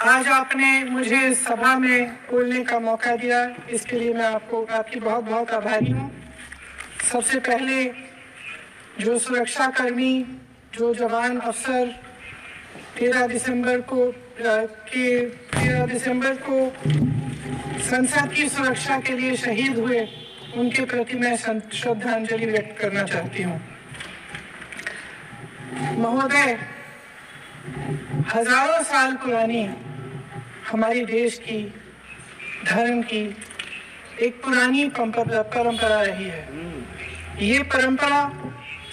आज आपने मुझे सभा में बोलने का मौका दिया, इसके लिए मैं आपकी बहुत बहुत आभारी हूँ। सबसे पहले जो सुरक्षाकर्मी, जो जवान अफसर 13 दिसंबर को संसद की सुरक्षा के लिए शहीद हुए, उनके प्रति मैं श्रद्धांजलि व्यक्त करना चाहती हूँ। महोदय, हजारों साल पुरानी हमारे देश की धर्म की एक पुरानी परंपरा रही है। ये परंपरा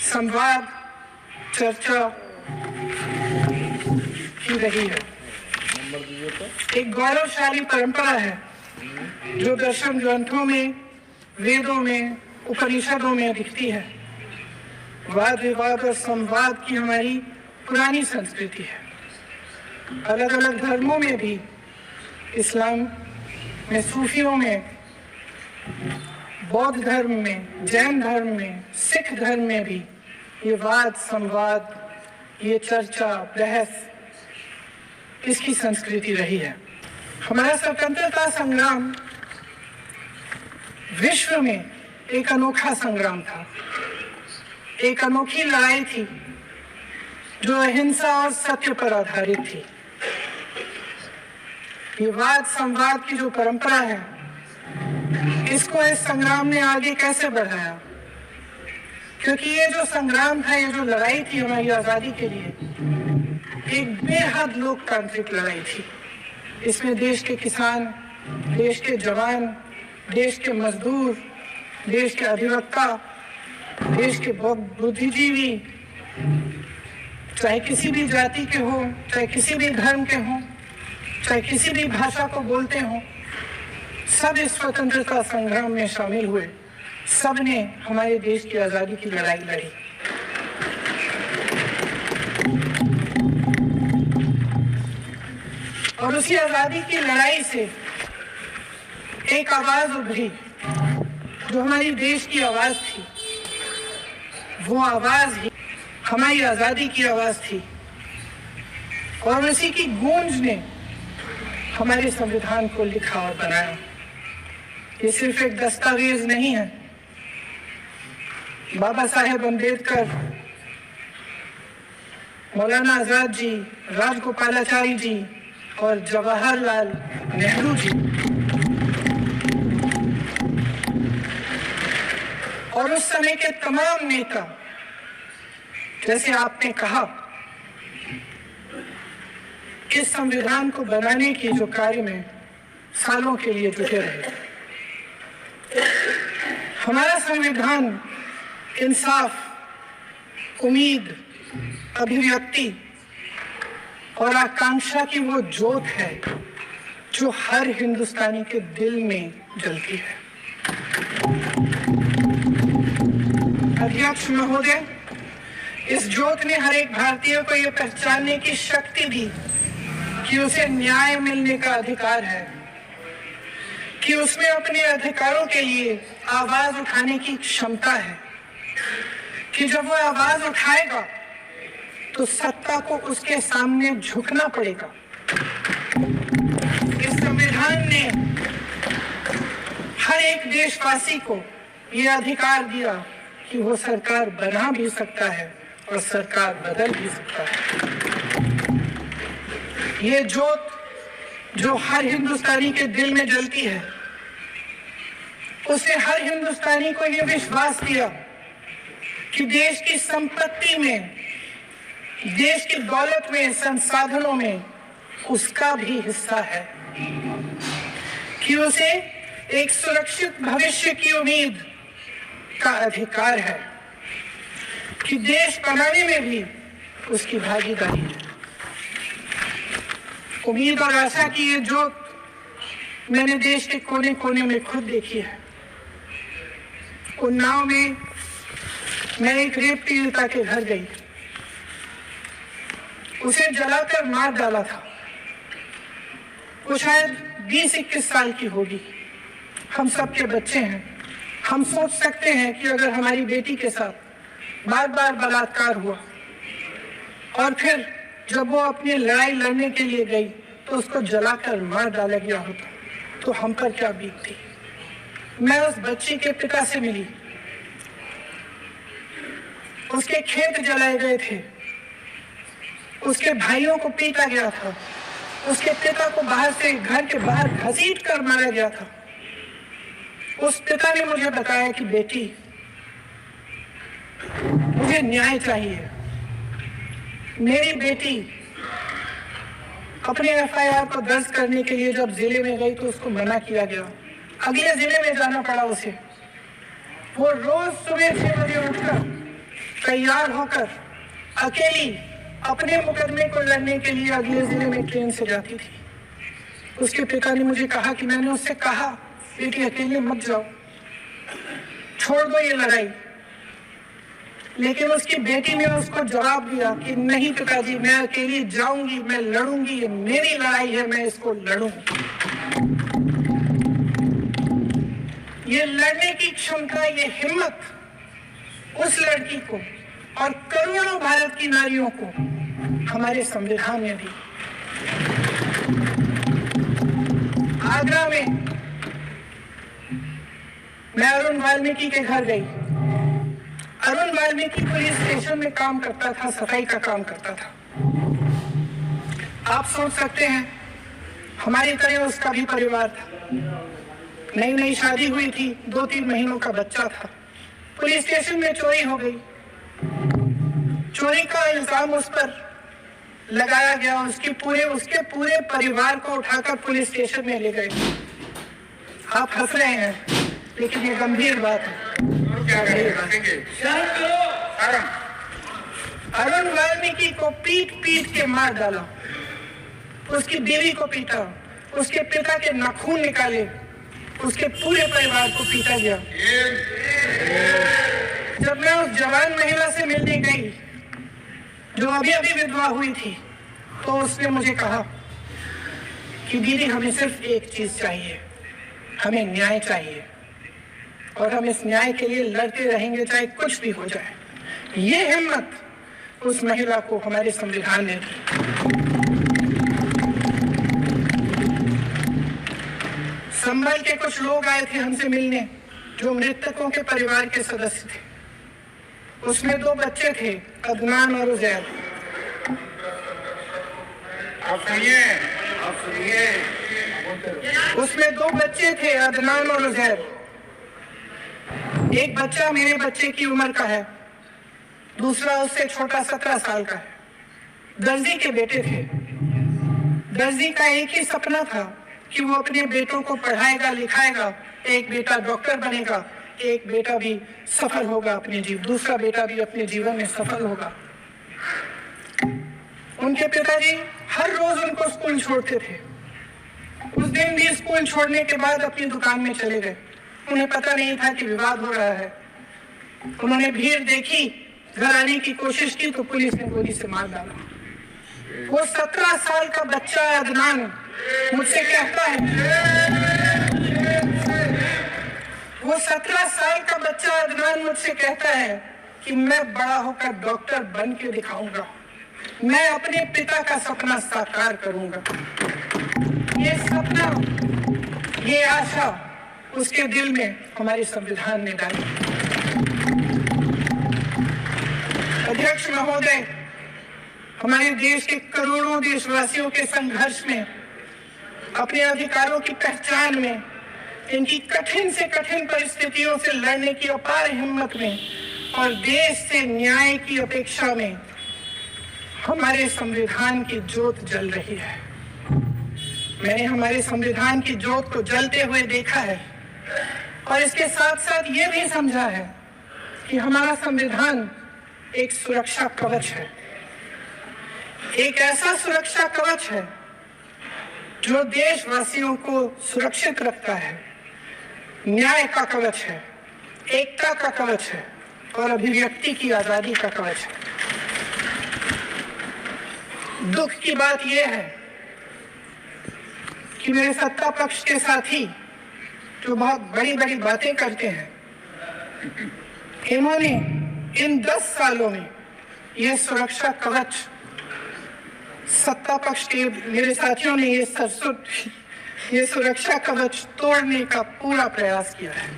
संवाद, चर्चा की रही है। एक गौरवशाली परंपरा है जो दर्शन ग्रंथों में, वेदों में, उपनिषदों में दिखती है। वाद विवाद और संवाद की हमारी पुरानी संस्कृति है। अलग अलग धर्मों में भी, इस्लाम में, सूफियों में, बौद्ध धर्म में, जैन धर्म में, सिख धर्म में भी ये वाद संवाद, ये चर्चा, बहस, इसकी संस्कृति रही है। हमारा स्वतंत्रता संग्राम विश्व में एक अनोखा संग्राम था, एक अनोखी लड़ाई थी जो अहिंसा और सत्य पर आधारित थी। ये वाद संवाद की जो परंपरा है, इसको इस संग्राम ने आगे कैसे बढ़ाया? क्योंकि ये जो संग्राम था, ये जो लड़ाई थी हमारी आजादी के लिए, एक बेहद लोकतांत्रिक लड़ाई थी। इसमें देश के किसान, देश के जवान, देश के मजदूर, देश के अधिवक्ता, देश के बुद्धिजीवी, चाहे किसी भी जाति के हो, चाहे किसी भी धर्म के हो, चाहे किसी भी भाषा को बोलते हो, सब इस स्वतंत्रता संग्राम में शामिल हुए। सब ने हमारे देश की आजादी की लड़ाई लड़ी। और उसी आजादी की लड़ाई से एक आवाज उभरी जो हमारी देश की आवाज थी। वो आवाज ही हमारी आजादी की आवाज थी। और उसी की गूंज ने हमारे संविधान को लिखा और बनाया। ये सिर्फ एक दस्तावेज नहीं है। बाबा साहेब अम्बेडकर, मौलाना आजाद जी, राजगोपालाचारी जी और जवाहरलाल नेहरू जी और उस समय के तमाम नेता, जैसे आपने कहा, इस संविधान को बनाने के जो कार्य में सालों के लिए जुटे रहे। हमारा संविधान इंसाफ, उम्मीद, अभिव्यक्ति और आकांक्षा की वो ज्योत है जो हर हिंदुस्तानी के दिल में जलती है। अध्यक्ष महोदय, इस ज्योत ने हर एक भारतीय को यह पहचानने की शक्ति दी कि उसे न्याय मिलने का अधिकार है, कि उसमें अपने अधिकारों के लिए आवाज उठाने की क्षमता है, कि जब वो आवाज उठाएगा तो सत्ता को उसके सामने झुकना पड़ेगा। इस संविधान ने हर एक देशवासी को ये अधिकार दिया कि वो सरकार बना भी सकता है और सरकार बदल भी सकता है। ये ज्योत जो हर हिंदुस्तानी के दिल में जलती है, उसने हर हिंदुस्तानी को ये विश्वास दिया कि देश की संपत्ति में, देश की दौलत में, संसाधनों में उसका भी हिस्सा है, कि उसे एक सुरक्षित भविष्य की उम्मीद का अधिकार है, कि देश बनाने में भी उसकी भागीदारी है। उम्मीद और आशा की ये ज्योत मैंने देश के कोने कोने में खुद देखी है। उन्नाव में मैं एक रेप पीड़िता के घर गई। उसे जलाकर मार डाला था। वो शायद 20-21 साल की होगी। हम सबके बच्चे हैं। हम सोच सकते हैं कि अगर हमारी बेटी के साथ बार बार बलात्कार हुआ और फिर जब वो अपनी लड़ाई लड़ने के लिए गई तो तो उसको जलाकर मार डाला गया होता तो हम पर क्या बीतती। मैं उस बच्ची के पिता से मिली, उसके खेत जलाए गए थे, उसके भाइयों को पीटा गया था, उसके पिता को बाहर से घर के बाहर घसीट कर मारा गया था। उस पिता ने मुझे बताया कि बेटी, मुझे न्याय चाहिए। मेरी बेटी अपने एफआईआर को दर्ज करने के लिए जब जिले में गई तो उसको मना किया गया, अगले जिले में जाना पड़ा उसे। वो रोज सुबह 6 बजे उठकर तैयार होकर अकेली अपने मुकदमे को लड़ने के लिए अगले जिले में ट्रेन से जाती थी। उसके पिता ने मुझे कहा कि मैंने उससे कहा, बेटी अकेले मत जाओ, छोड़ दो ये लड़ाई। लेकिन उसकी बेटी ने उसको जवाब दिया कि नहीं पिताजी, मैं अकेली जाऊंगी, मैं लड़ूंगी, ये मेरी लड़ाई है, मैं इसको लड़ूंगी। ये लड़ने की क्षमता, ये हिम्मत उस लड़की को और करोड़ों भारत की नारियों को हमारे संविधान ने दी। आगरा में मैं अरुण वाल्मीकि के घर गई। अरुण वाल्मीकि पुलिस स्टेशन में काम करता था, सफाई का काम करता था। आप सोच सकते हैं हमारी तरह उसका भी परिवार था, नई नई शादी हुई थी, 2-3 महीनों का बच्चा था। पुलिस स्टेशन में चोरी हो गई, चोरी का इल्जाम उस पर लगाया गया। उसके पूरे परिवार को उठाकर पुलिस स्टेशन में ले गए। आप हंस रहे हैं, लेकिन ये गंभीर बात है। अरुण वाल्मीकि को पीट पीट के मार डाला, उसकी बीवी को पीटा, उसके पिता के नाखून निकाले, उसके पूरे परिवार को पीटा गया। जब मैं उस जवान महिला से मिलने गई जो अभी अभी विधवा हुई थी, तो उसने मुझे कहा कि दीदी, हमें सिर्फ एक चीज चाहिए, हमें न्याय चाहिए और हम इस न्याय के लिए लड़ते रहेंगे, चाहे कुछ भी हो जाए। ये हिम्मत उस महिला को हमारे संविधान ने दी। संभल के कुछ लोग आए थे हमसे मिलने, जो मृतकों के परिवार के सदस्य थे। उसमें 2 बच्चे थे, अदनान और उजैर। आप सुनिए। उसमें 2 बच्चे थे, अदनान और उजैर। एक बच्चा मेरे बच्चे की उम्र का है, दूसरा उससे छोटा 17 साल का है। दर्जी के बेटे थे। दर्जी का एक ही सपना था कि वो अपने बेटों को पढ़ाएगा, लिखाएगा। एक बेटा डॉक्टर बनेगा, एक बेटा भी सफल होगा दूसरा बेटा भी अपने जीवन में सफल होगा। उनके पिताजी हर रोज उनको स्कूल छोड़ते थे। उस दिन भी स्कूल छोड़ने के बाद अपनी दुकान में चले गए। उन्हें पता नहीं था कि विवाद हो रहा है। उन्होंने भीड़ देखी, घर आने की कोशिश की तो पुलिस ने गोली से मार डाला। वो 17 साल का बच्चा अदनान मुझसे कहता है, वो 17 साल का बच्चा अदनान मुझसे कहता है कि मैं बड़ा होकर डॉक्टर बन के दिखाऊंगा, मैं अपने पिता का सपना साकार करूंगा। ये सपना, ये आशा उसके दिल में हमारे संविधान ने डाली। अध्यक्ष महोदय, हमारे देश के करोड़ों देशवासियों के संघर्ष में, अपने अधिकारों की पहचान में, इनकी कठिन से कठिन परिस्थितियों से लड़ने की अपार हिम्मत में और देश से न्याय की अपेक्षा में हमारे संविधान की ज्योत जल रही है। मैंने हमारे संविधान की ज्योत को जलते हुए देखा है और इसके साथ साथ ये भी समझा है कि हमारा संविधान एक सुरक्षा कवच है, एक ऐसा सुरक्षा कवच है जो देशवासियों को सुरक्षित रखता है, न्याय का कवच है, एकता का कवच है और अभिव्यक्ति की आजादी का कवच है। दुख की बात यह है कि मेरे सत्ता पक्ष के साथी जो बहुत बड़ी बड़ी बातें करते हैं, इन्होंने इन 10 सालों में यह सुरक्षा कवच सत्ता पक्ष के मेरे साथियों ने ये सुरक्षा कवच तोड़ने का पूरा प्रयास किया है।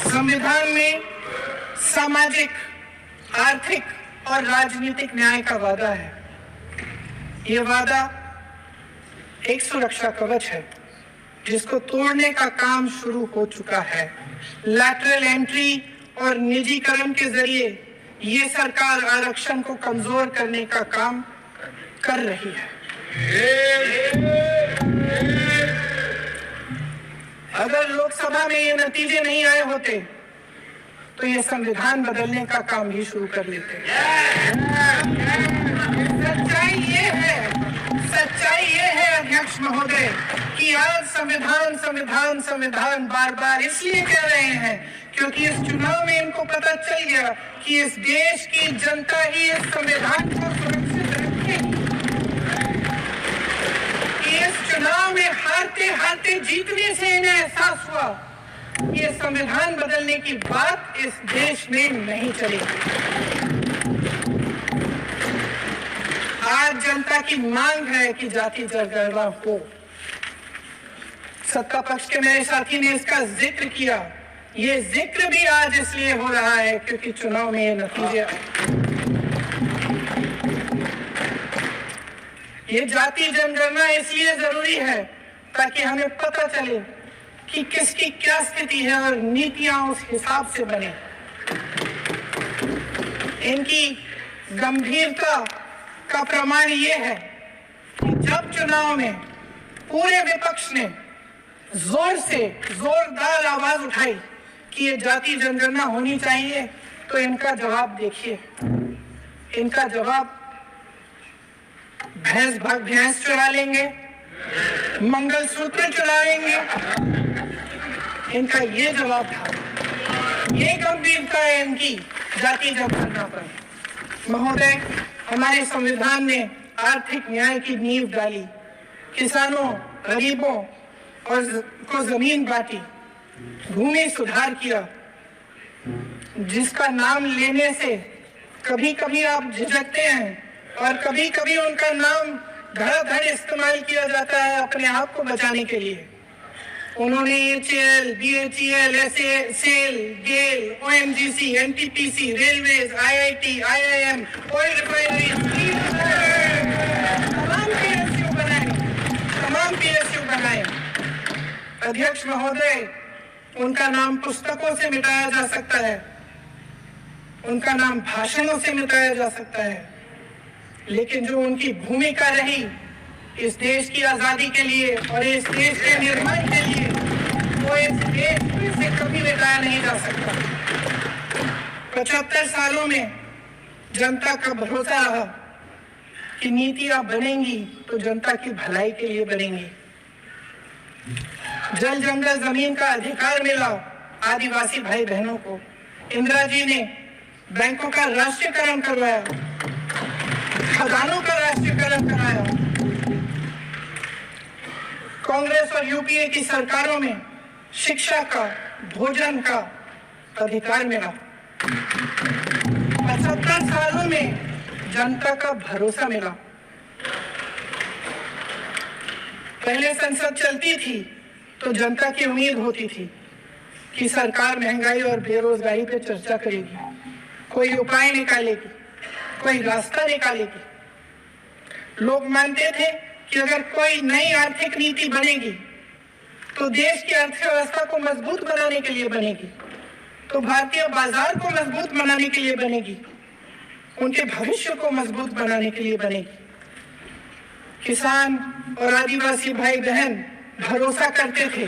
संविधान में सामाजिक, आर्थिक और राजनीतिक न्याय का वादा है। ये वादा एक सुरक्षा कवच है जिसको तोड़ने का काम शुरू हो चुका है। लैटरल एंट्री और निजीकरण के जरिए ये सरकार आरक्षण को कमजोर करने का काम कर रही है। अगर लोकसभा में ये नतीजे नहीं आए होते तो ये संविधान बदलने का काम भी शुरू कर लेते। सच्चाई ये है अध्यक्ष महोदय कि आज संविधान बार बार इसलिए कह रहे हैं क्योंकि इस चुनाव में इनको पता चल गया कि इस देश की जनता ही इस संविधान को सुरक्षित रखेगी। इस चुनाव में हारते जीतने से इन्हें एहसास हुआ ये संविधान बदलने की बात इस देश में नहीं चलेगी। आज जनता की मांग है कि जाति जनगणना हो। सत्ता पक्ष के मेरे साथी ने इसका जिक्र किया। ये जिक्र भी आज इसलिए हो रहा है क्योंकि चुनाव में ये नतीजे आए। ये जाति जनगणना इसलिए जरूरी है ताकि हमें पता चले कि किसकी क्या स्थिति है और नीतियां उस हिसाब से बने। इनकी गंभीरता का प्रमाण ये है कि जब चुनाव में पूरे विपक्ष ने जोरदार आवाज उठाई कि ये जाति जनगणना होनी चाहिए तो इनका जवाब देखिए। इनका जवाब भैंस चुरा लेंगे, मंगलसूत्र चुराएंगे, इनका ये जवाब था। ये गंभीरता है इनकी जाति जनगणना पर। महोदय, हमारे संविधान ने आर्थिक न्याय की नींव डाली, किसानों, गरीबों और को जमीन बांटी, भूमि सुधार किया, जिसका नाम लेने से कभी कभी आप झिझकते हैं और कभी कभी उनका नाम धड़ाधड़ इस्तेमाल किया जाता है अपने आप को बचाने के लिए। उन्होंने HAL, BHEL, SAL, GAIL, ONGC, NTPC, railways, IIT, IIM, oil refinery, तमाम PSU बनाए। अध्यक्ष महोदय, उनका नाम पुस्तकों से मिटाया जा सकता है, उनका नाम भाषणों से मिटाया जा सकता है, लेकिन जो उनकी भूमिका रही इस देश की आजादी के लिए और इस देश के निर्माण के लिए, वो इस देश से कभी मिटाया नहीं जा सकता। 75 सालों में जनता का भरोसा रहा कि नीतियां बनेंगी तो जनता की भलाई के लिए बनेंगी। जल जंगल जमीन का अधिकार मिला आदिवासी भाई बहनों को। इंदिरा जी ने बैंकों का राष्ट्रीयकरण करवाया, खदानों का राष्ट्रीयकरण कराया। कांग्रेस और यूपीए की सरकारों में शिक्षा का, भोजन का अधिकार मिला। 75 सालों में जनता का भरोसा मिला। पहले संसद चलती थी तो जनता की उम्मीद होती थी कि सरकार महंगाई और बेरोजगारी पर चर्चा करेगी, कोई उपाय निकालेगी, कोई रास्ता निकालेगी। लोग मानते थे कि अगर कोई नई आर्थिक नीति बनेगी तो देश की अर्थव्यवस्था को मजबूत बनाने के लिए बनेगी, तो भारतीय बाजार को मजबूत बनाने के लिए बनेगी, उनके भविष्य को मजबूत बनाने के लिए बनेगी। किसान और आदिवासी भाई बहन भरोसा करते थे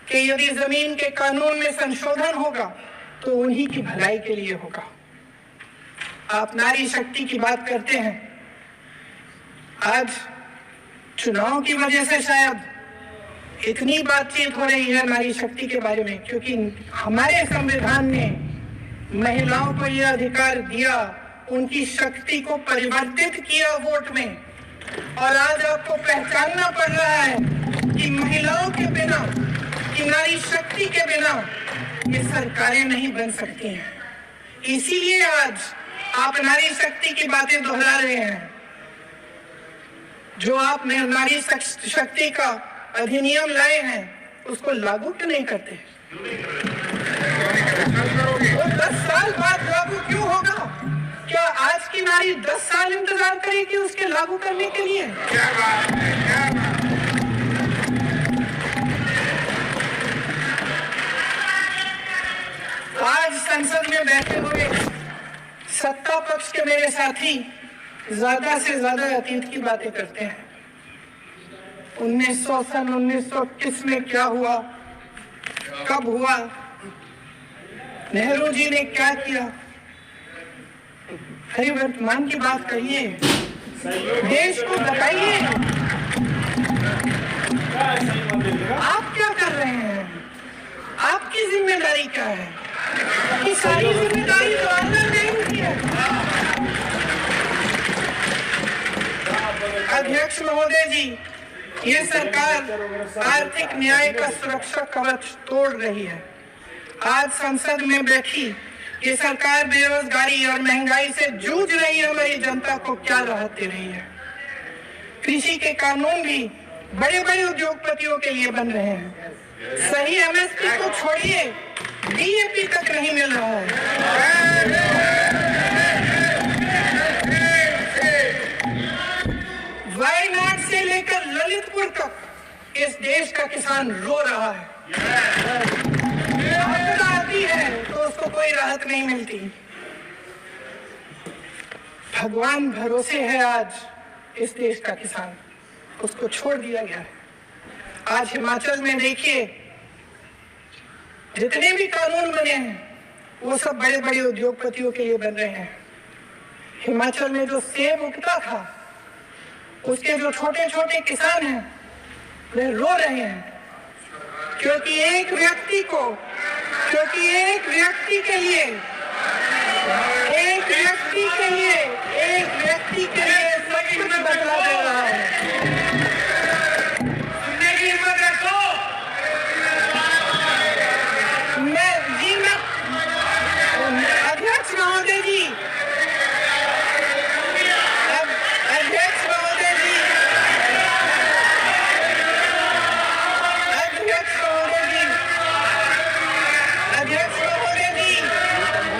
कि यदि जमीन के कानून में संशोधन होगा तो उन्हीं की भलाई के लिए होगा। आप नारी शक्ति की बात करते हैं। आज चुनाव की वजह से शायद इतनी बातचीत हो रही है नारी शक्ति के बारे में, क्योंकि हमारे संविधान ने महिलाओं को यह अधिकार दिया, उनकी शक्ति को परिवर्तित किया वोट में। और आज आपको पहचानना पड़ रहा है कि महिलाओं के बिना, कि नारी शक्ति के बिना ये सरकारें नहीं बन सकती हैं। इसीलिए आज आप नारी शक्ति की बातें दोहरा रहे हैं। जो आप नारी शक्ति का अधिनियम लाए हैं उसको लागू क्यों नहीं करते? वो 10 साल बाद लागू क्यों होगा? क्या आज की नारी 10 साल इंतजार करेगी उसके लागू करने के लिए? क्या बात है, क्या बात है। आज संसद में बैठे हुए सत्ता पक्ष के मेरे साथी ज्यादा से ज्यादा अतीत की बातें करते हैं। 1921 में क्या हुआ, कब हुआ, नेहरू जी ने क्या किया? अरे वर्तमान की बात करिए, देश को बताइए आप क्या कर रहे हैं, आपकी जिम्मेदारी क्या है? कि सारी जिम्मेदारी तो अंदर नहीं है। अध्यक्ष महोदय जी, ये सरकार आर्थिक न्याय का सुरक्षा कवच तोड़ रही है। आज संसद में बैठी ये सरकार बेरोजगारी और महंगाई से जूझ रही हमारी जनता को क्या राहत दे रही है? कृषि के कानून भी बड़े बड़े उद्योगपतियों के लिए बन रहे हैं। सही एमएसपी को छोड़िए, डीएपी तक नहीं मिल रहा है। वायनाड से लेकर ललितपुर तक इस देश का किसान रो रहा है। आपदा आती है तो उसको कोई राहत नहीं मिलती। भगवान भरोसे है आज इस देश का किसान, उसको छोड़ दिया गया है। आज हिमाचल में देखिए, जितने भी कानून बने हैं वो सब बड़े बड़े उद्योगपतियों के लिए बन रहे हैं। हिमाचल में जो सेब उगता था उसके जो छोटे छोटे किसान हैं वे रो रहे हैं, क्योंकि एक व्यक्ति के लिए सब कुछ बदला जा रहा है। सुनने की हिम्मत रखो। अध्यक्ष महोदय जी,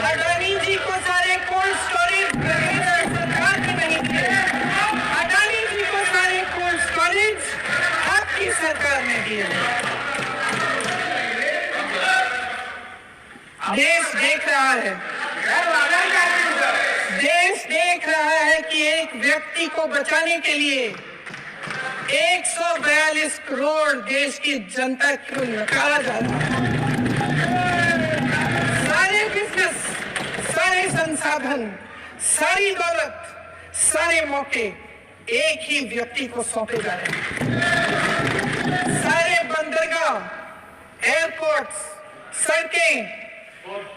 अडानी जी को सारे कोल्ड स्टोरेज सरकार ने नहीं दिए। अडानी जी को सारे कोल्ड स्टोरेज आपकी सरकार ने दिए। देश देख रहा है कि एक व्यक्ति को बचाने के लिए 142 करोड़ देश की जनता को नकारा जा रहा है। सारे बिजनेस, सारे संसाधन, सारी दौलत, सारे मौके एक ही व्यक्ति को सौंपे जा रहे हैं। सारे बंदरगाह, एयरपोर्ट्स, सड़कें,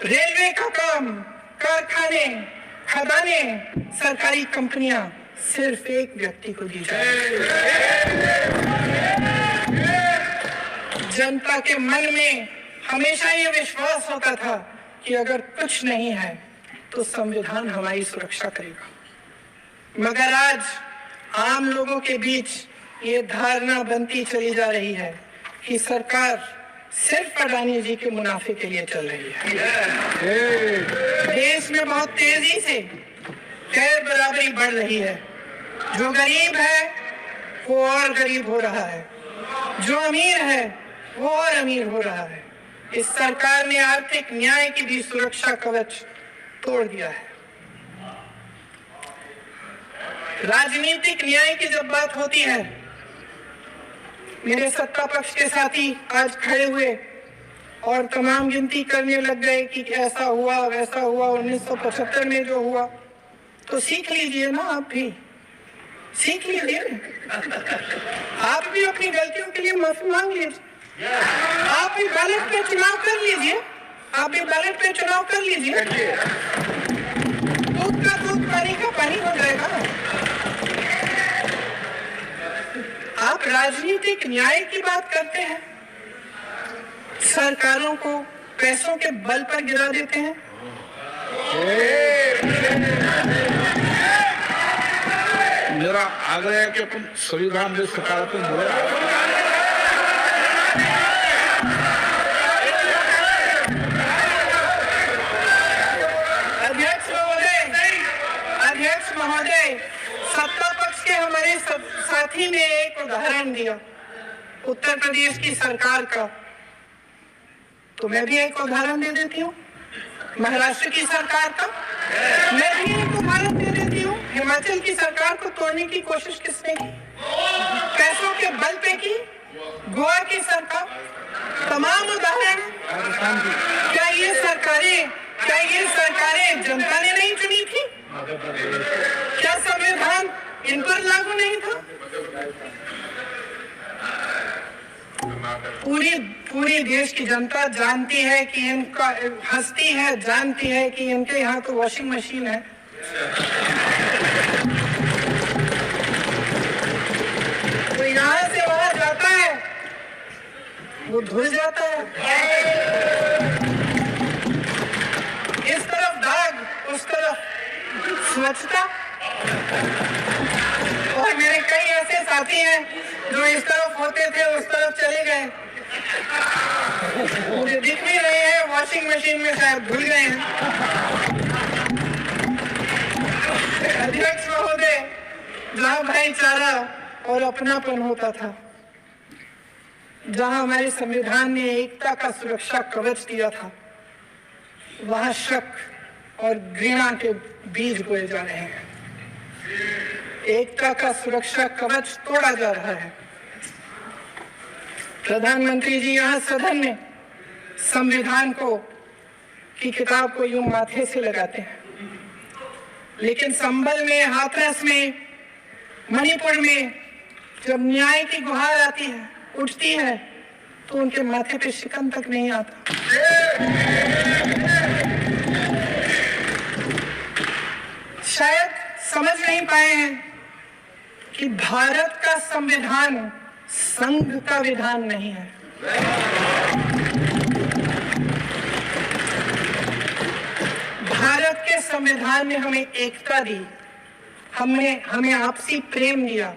रेलवे का काम, कारखाने, खदाने, सरकारी कंपनियां सिर्फ एक व्यक्ति को दी जाए। जनता के मन में हमेशा ये विश्वास होता था कि अगर कुछ नहीं है तो संविधान हमारी सुरक्षा करेगा, मगर आज आम लोगों के बीच ये धारणा बनती चली जा रही है कि सरकार सिर्फ अडानी जी के मुनाफे के लिए चल रही है। देश में बहुत तेजी से गैर बराबरी बढ़ रही है। जो गरीब है वो और गरीब हो रहा है, जो अमीर है वो और अमीर हो रहा है। इस सरकार ने आर्थिक न्याय की भी सुरक्षा कवच तोड़ दिया है। राजनीतिक न्याय की जब बात होती है, मेरे सत्ता पक्ष के साथी आज खड़े हुए और तमाम गिनती करने लग गए कि ऐसा हुआ वैसा हुआ, 1975 में जो हुआ। तो सीख लीजिए ना, आप भी सीख लीजिए। आप भी अपनी गलतियों के लिए माफी मांग लीजिए। आप भी बैलेट पे चुनाव कर लीजिए। दूध का दूध, पानी का पानी हो जाएगा। आप राजनीतिक न्याय की बात करते हैं, सरकारों को पैसों के बल पर गिरा देते हैं। मेरा आग्रह है कि अपन संविधान में सकारात्मक बोले। अध्यक्ष महोदय, सत्ता पक्ष के हमारे साथी ने एक उदाहरण दिया उत्तर प्रदेश की सरकार का, तो मैं भी एक उदाहरण दे देती हूँ महाराष्ट्र की सरकार का। मैं भी एक उदाहरण दे देती हूँ हिमाचल की सरकार को तोड़ने की कोशिश किसने की, पैसों के बल पे की, गोवा की सरकार। तमाम उदाहरण। क्या ये सरकारें जनता ने नहीं चुनी थी? क्या संविधान इन पर लागू नहीं था? पूरी देश की जनता जानती है कि इनका हस्ती है, जानती है कि इनके यहाँ तो वॉशिंग मशीन है। तो यहाँ से वहां जाता है, वो धुल जाता है। इस तरफ दाग, उस तरफ स्वच्छता। और मेरे कई ऐसे साथी हैं जो इस तरफ होते थे उस तरफ चले गए, मुझे दिख नहीं रहे हैं, वॉशिंग मशीन में शायद धुल गए हैं। अध्यक्ष महोदय, जहाँ भाईचारा और अपनापन होता था, जहाँ हमारे संविधान ने एकता का सुरक्षा कवच दिया था, वहाँ शक और घृणा के बीज बोए जा रहे हैं। एकता का सुरक्षा कवच तोड़ा जा रहा है। प्रधानमंत्री जी यहाँ सदन में संविधान की किताब को यूं माथे से लगाते हैं, लेकिन संभल में, हाथरस में, मणिपुर में जब न्याय की गुहार आती है, उठती है, तो उनके माथे पे शिकन तक नहीं आता। शायद समझ नहीं पाए हैं कि भारत का संविधान संघ का विधान नहीं है। भारत के संविधान ने हमें एकता दी, हमें आपसी प्रेम दिया।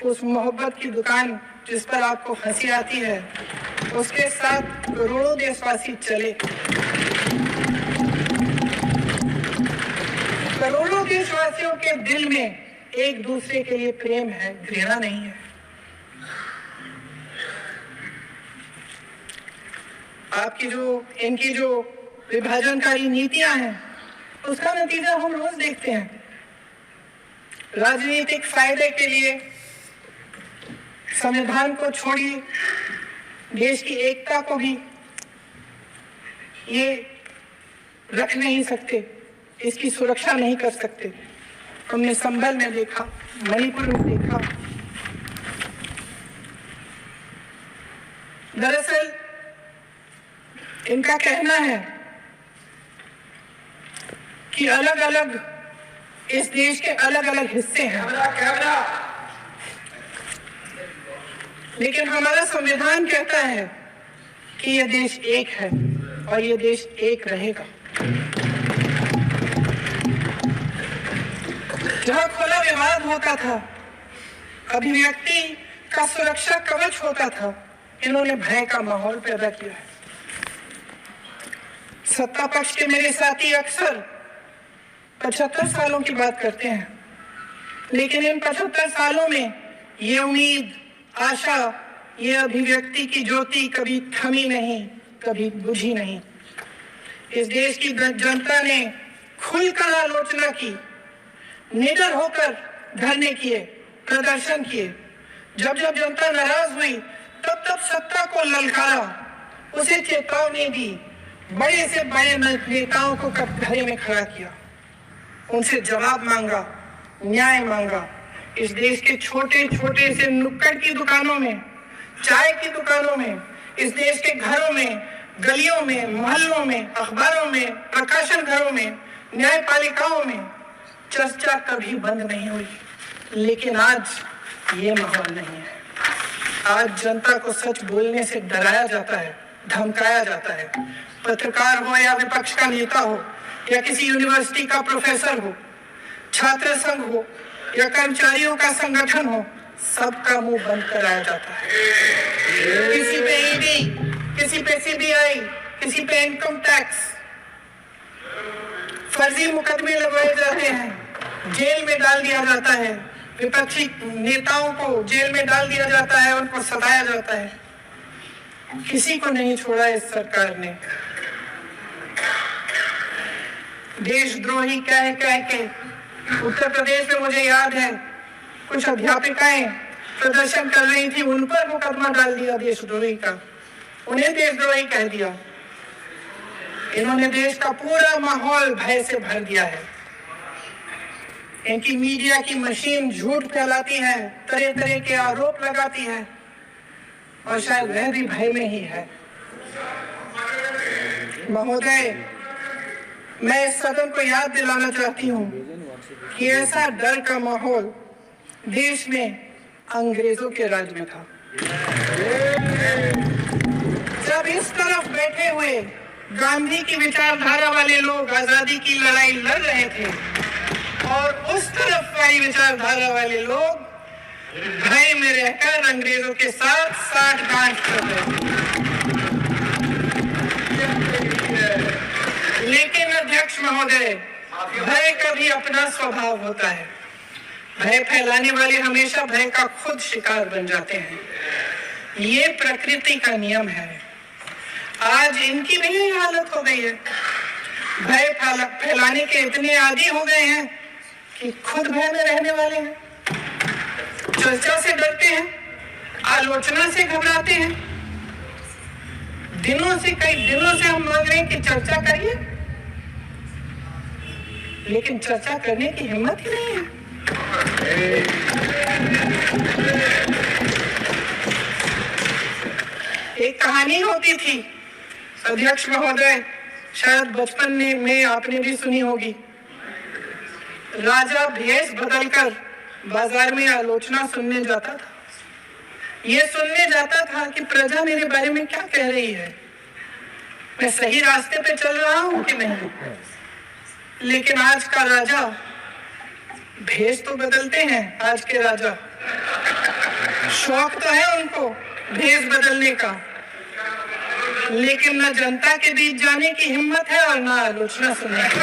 उस मोहब्बत की दुकान जिस पर आपको हंसी आती है, उसके साथ करोड़ों देशवासी चले। करोड़ों देशवासियों के दिल में एक दूसरे के लिए प्रेम है, घृणा नहीं है। इनकी जो विभाजनकारी नीतियां हैं, उसका नतीजा हम रोज देखते हैं। राजनीतिक फायदे के लिए संविधान को छोड़िए, देश की एकता को भी ये रख नहीं सकते, इसकी सुरक्षा नहीं कर सकते। हमने संभल में देखा, मणिपुर में देखा। दरअसल इनका कहना है कि अलग अलग इस देश के अलग अलग हिस्से हैं, लेकिन हमारा संविधान कहता है कि यह देश एक है और यह देश एक रहेगा। जहां खुला विवाद होता था, अभिव्यक्ति का सुरक्षा कवच होता था, इन्होंने भय का माहौल पैदा किया है। सत्ता पक्ष के मेरे साथी अक्सर 75 सालों की बात करते हैं, लेकिन इन 75 सालों में ये उम्मीद, आशा, ये अभिव्यक्ति की ज्योति कभी थमी नहीं, कभी बुझी नहीं। इस देश की जनता ने खुलकर आलोचना की, निडर होकर धरने किए, प्रदर्शन किए। जब जब जनता नाराज हुई, तब तब सत्ता को ललकारा, उसे चेतावनी दी, बड़े से बड़े नेताओं को कटघरे में खड़ा किया, उनसे जवाब मांगा, न्याय मांगा। इस देश के छोटे छोटे से नुक्कड़ की दुकानों में, चाय की दुकानों में, इस देश के घरों में, गलियों में, मोहल्लों में, अखबारों में, प्रकाशन घरों में, न्यायपालिकाओं में चर्चा कभी बंद नहीं हुई। लेकिन आज ये माहौल नहीं है। आज जनता को सच बोलने से डराया जाता है, धमकाया जाता है। पत्रकार हो या विपक्ष का नेता हो या किसी यूनिवर्सिटी का प्रोफेसर हो, छात्र संघ हो या कर्मचारियों का संगठन हो, सबका मुंह बंद कराया जाता है। किसी पे ईडी, किसी पे सीबीआई, किसी पे इनकम टैक्स, फर्जी मुकदमे लगाए जाते हैं, जेल में डाल दिया जाता है, विपक्षी नेताओं को जेल में डाल दिया जाता है, उनको सताया जाता है। किसी को नहीं छोड़ा इस सरकार ने। देशद्रोही कह के उत्तर प्रदेश में मुझे याद है कुछ अध्यापिकाएं प्रदर्शन कर रही थी, उन पर मुकदमा डाल दिया देशद्रोही का, उन्हें देशद्रोही कह दिया। इन्होंने देश का पूरा माहौल भय से भर दिया है। इनकी मीडिया की मशीन झूठ फैलाती है, तरह तरह के आरोप लगाती है, और शायद वह भी भय में ही है। महोदय, मैं इस सदन को याद दिलाना चाहती हूँ कि ऐसा डर का माहौल देश में अंग्रेजों के राज में था। जब इस तरफ बैठे हुए गांधी की विचारधारा वाले लोग आजादी की लड़ाई लड़ रहे थे और उस तरफ वाली विचारधारा वाले लोग भय में रहकर अंग्रेजों के साथ साठगांठ कर रहे थे। लेकिन अध्यक्ष महोदय, भय का भी अपना स्वभाव होता है। भय फैलाने वाले हमेशा भय का खुद शिकार बन जाते हैं। ये प्रकृति का नियम है। आज इनकी भी यही हालत हो गई है। भय फैलाने के इतने आदी हो गए हैं कि खुद भय में रहने वाले हैं, चर्चा से डरते हैं, आलोचना से घबराते हैं। कई दिनों से हम मांग रहे हैं कि चर्चा करिए, लेकिन चर्चा करने की हिम्मत ही नहीं है। एक कहानी होती थी अध्यक्ष महोदय, शायद बचपन में आपने भी सुनी होगी। राजा भेष बदलकर बाजार में आलोचना सुनने जाता था। ये सुनने जाता था कि प्रजा मेरे बारे में क्या कह रही है, मैं सही रास्ते पे चल रहा हूं कि नहीं। लेकिन आज का राजा, भेष तो बदलते हैं आज के राजा, शौक तो है उनको भेष बदलने का, लेकिन न जनता के बीच जाने की हिम्मत है और न आलोचना सुनने की।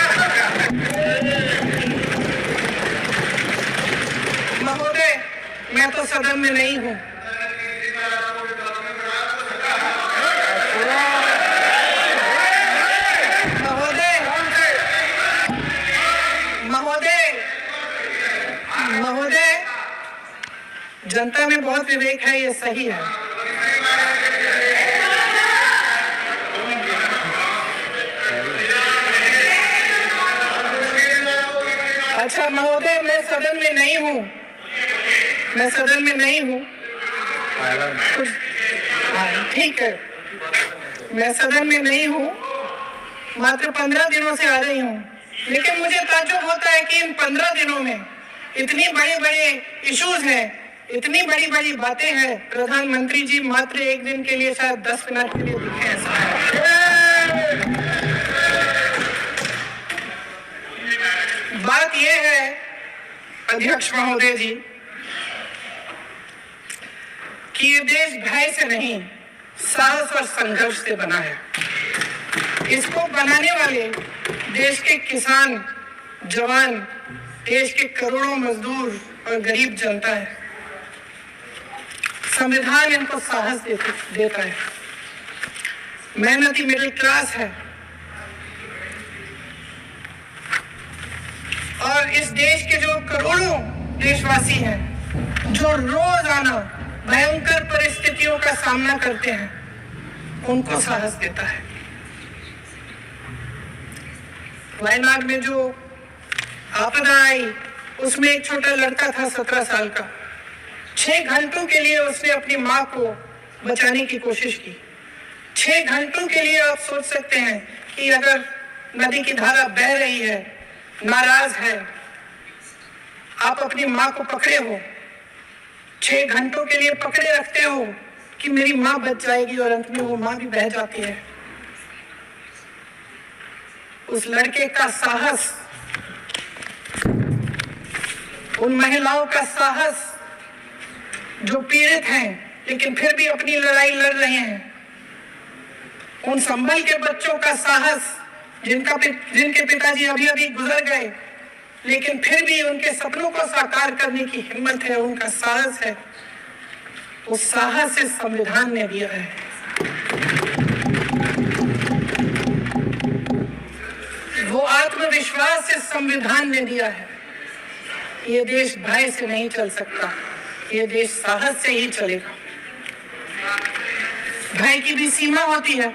महोदय, मैं तो सदन में नहीं हूँ। महोदय, जनता में बहुत विवेक है, ये सही है। अच्छा महोदय, मैं सदन में नहीं हूँ, ठीक है, मैं सदन में नहीं हूँ, मात्र 15 दिनों से आ रही हूँ। लेकिन मुझे ताज्जुब होता है कि इन 15 दिनों में इतनी बड़े इश्यूज हैं, इतनी बड़ी बातें हैं, प्रधानमंत्री जी मात्र एक दिन के लिए, शायद 10 मिनट के लिए दिखे हैं। बात यह है अध्यक्ष महोदय जी कि ये देश भय से नहीं, साहस और संघर्ष से बना है। इसको बनाने वाले देश के किसान, जवान, देश के करोड़ों मजदूर और गरीब जनता है। संविधान इनको साहस देता है। मेहनती मिडिल क्लास है और इस देश के जो करोड़ों देशवासी हैं, जो रोजाना भयंकर परिस्थितियों का सामना करते हैं, उनको साहस देता है। वायनाड में जो आपदा आई, उसमें एक छोटा लड़का था 17 साल का। 6 घंटों के लिए उसने अपनी माँ को बचाने की कोशिश की। 6 घंटों के लिए आप सोच सकते हैं कि अगर नदी की धारा बह रही है, नाराज है, आप अपनी माँ को पकड़े हो, 6 घंटों के लिए पकड़े रखते हो कि मेरी माँ बच जाएगी, और अंत में वो माँ भी बह जाती है। उस लड़के का साहस उन महिलाओं का साहस जो पीड़ित हैं लेकिन फिर भी अपनी लड़ाई लड़ रहे हैं, उन संभल के बच्चों का साहस जिनके पिताजी अभी अभी गुजर गए लेकिन फिर भी उनके सपनों को साकार करने की हिम्मत है, उनका साहस है, उस साहस से संविधान ने दिया है। वो आत्मविश्वास से संविधान ने दिया है। ये देश भय से नहीं चल सकता, ये देश साहस से ही चलेगा। भय की भी सीमा होती है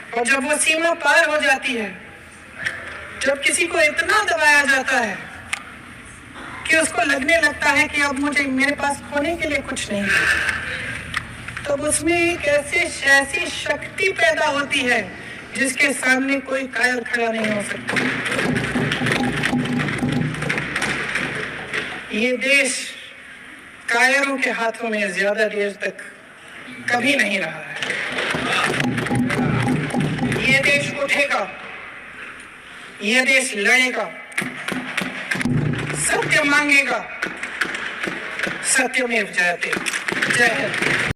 और जब वो सीमा पार हो जाती है, जब किसी को इतना दबाया जाता है कि उसको लगने लगता है कि अब मेरे पास खोने के लिए कुछ नहीं है, तब उसमें एक ऐसी शक्ति पैदा होती है जिसके सामने कोई कायर खड़ा नहीं हो सकता। ये देश कायरों के हाथों में ज्यादा देर तक कभी नहीं रहा है। ये देश उठेगा, ये देश लड़ेगा, सत्य मांगेगा, सत्यमेव जयते। जय हिंद।